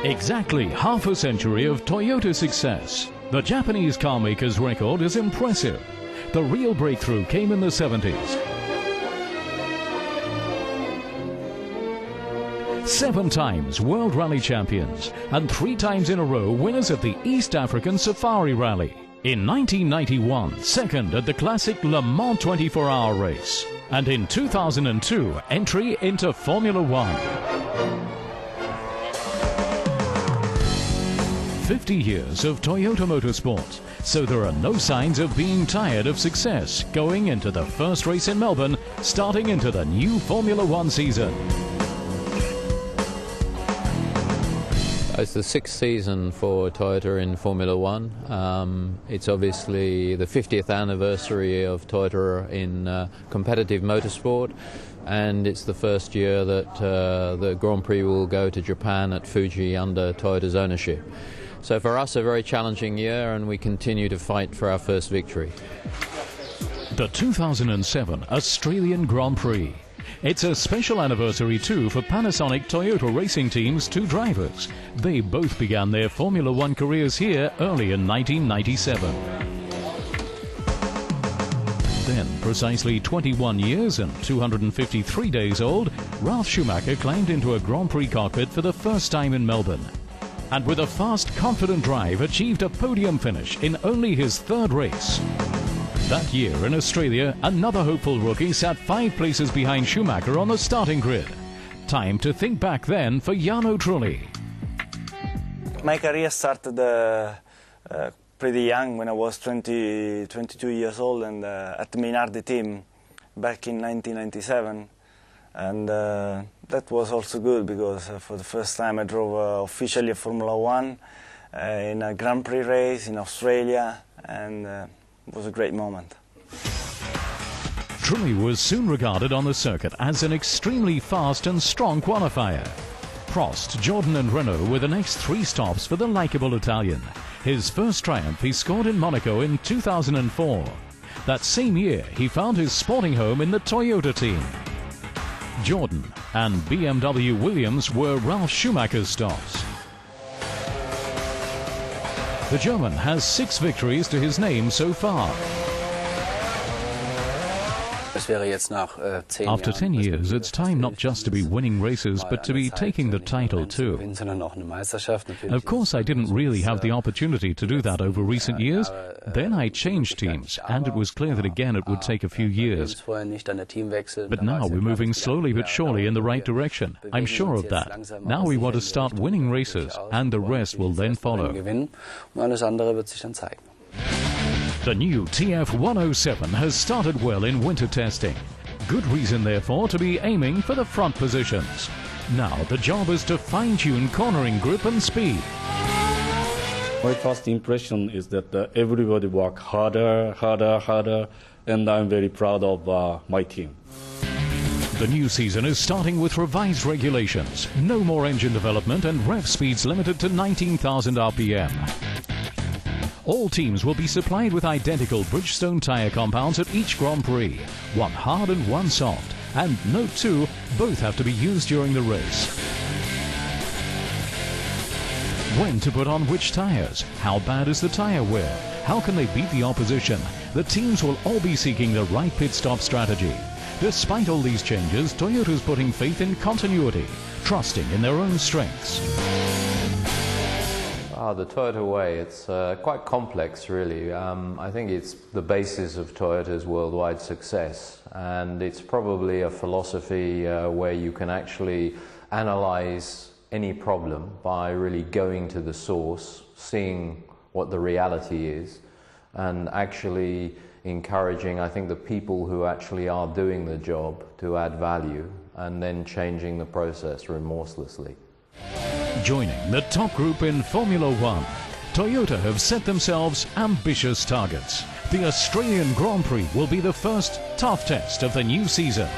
Exactly half a century of Toyota success. The Japanese car maker's record is impressive. The real breakthrough came in the 70s. 7 times World Rally champions and 3 times in a row winners at the East African Safari Rally. In 1991, second at the classic Le Mans 24-hour race. And in 2002, entry into Formula One. 50 years of Toyota Motorsport, so there are no signs of being tired of success going into the first race in Melbourne, starting into the new Formula One season. It's the 6th season for Toyota in Formula One. It's obviously the 50th anniversary of Toyota in competitive motorsport, and it's the first year that the Grand Prix will go to Japan at Fuji under Toyota's ownership. So for us, a very challenging year, and we continue to fight for our first victory. The 2007 Australian Grand Prix. It's a special anniversary too for Panasonic Toyota Racing Team's 2 drivers. They both began their Formula One careers here early in 1997. Then, precisely 21 years and 253 days old, Ralf Schumacher climbed into a Grand Prix cockpit for the first time in Melbourne. And with a fast, confident drive, achieved a podium finish in only his 3rd race. That year in Australia, another hopeful rookie sat 5 places behind Schumacher on the starting grid. Time to think back then for Jarno Trulli. My career started pretty young, when I was 22 years old, and at the Minardi team back in 1997. And that was also good because for the first time I drove officially a Formula One in a Grand Prix race in Australia, and it was a great moment. Trulli was soon regarded on the circuit as an extremely fast and strong qualifier. Prost, Jordan and Renault were the next 3 stops for the likeable Italian. His first triumph he scored in Monaco in 2004. That same year he found his sporting home in the Toyota team. Jordan and BMW Williams were Ralf Schumacher's stops. The German has 6 victories to his name so far. After 10 years, it's time not just to be winning races, but to be taking the title too. Of course, I didn't really have the opportunity to do that over recent years. Then I changed teams, and it was clear that again it would take a few years. But now we're moving slowly but surely in the right direction. I'm sure of that. Now we want to start winning races, and the rest will then follow. The new TF107 has started well in winter testing. Good reason, therefore, to be aiming for the front positions. Now the job is to fine-tune cornering grip and speed. My first impression is that everybody work harder, and I'm very proud of my team. The new season is starting with revised regulations. No more engine development and rev speeds limited to 19,000 RPM. All teams will be supplied with identical Bridgestone tyre compounds at each Grand Prix, 1 hard and 1 soft. And note too, both have to be used during the race. When to put on which tyres? How bad is the tyre wear? How can they beat the opposition? The teams will all be seeking the right pit stop strategy. Despite all these changes, Toyota's putting faith in continuity, trusting in their own strengths. The Toyota way, it's quite complex really. I think it's the basis of Toyota's worldwide success, and it's probably a philosophy where you can actually analyze any problem by really going to the source, seeing what the reality is, and actually encouraging, I think, the people who actually are doing the job to add value, and then changing the process remorselessly. Joining the top group in Formula One, Toyota have set themselves ambitious targets. The Australian Grand Prix will be the first tough test of the new season.